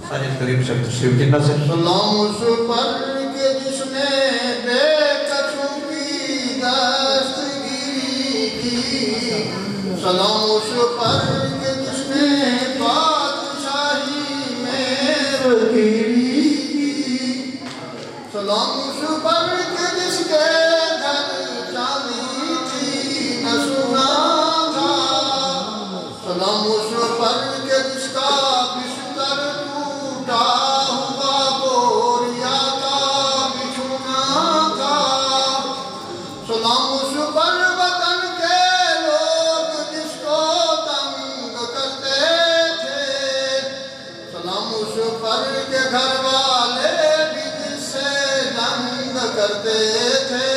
ساجد کریم سے تشریف جنہ سے سلام اس پر کہ جس نے بے کسوں کی دستگیری کی سلام اس پر کہ جس نے بادشاہی میں رگیری کی سلام اس پر کہ جس کے گھر چاندی تھی نہ سنا تھا سلام اس پر کہ جس کا بستر ٹوٹا ہوا بوریا کا بچھونا تھا سلام اس پر وطن کے لوگ جس کو تنگ کرتے تھے سلام اس پر کہ گھر والے بھی جس سے جنگ کرتے تھے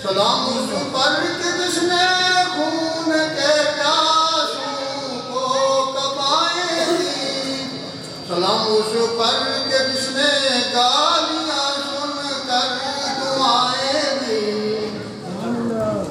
سلام اس پر کہ جس نے خون کے پیاسوں کو کبائیں دی سلام اس پر کہ جس نے گالیاں سن کر دعائیں دی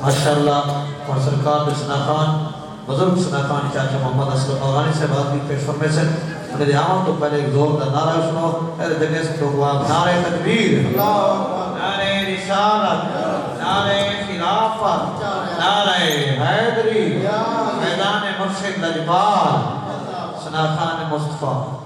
ماشاءاللہ اور سرکار سنا خان بزرگ سنا خان چاچا محمد اسلم افغانی سے بات بھی پیش فرمے سے انہیں دیاموں تو پہلے ایک زور کا نعرہ سنو اہل جگہ سے تو ہوا نعرہ تکبیر نعرہ رسالت نعرہ خلافت نعرہ حیدری میدان مرشد لجپال سنا خان مصطفیٰ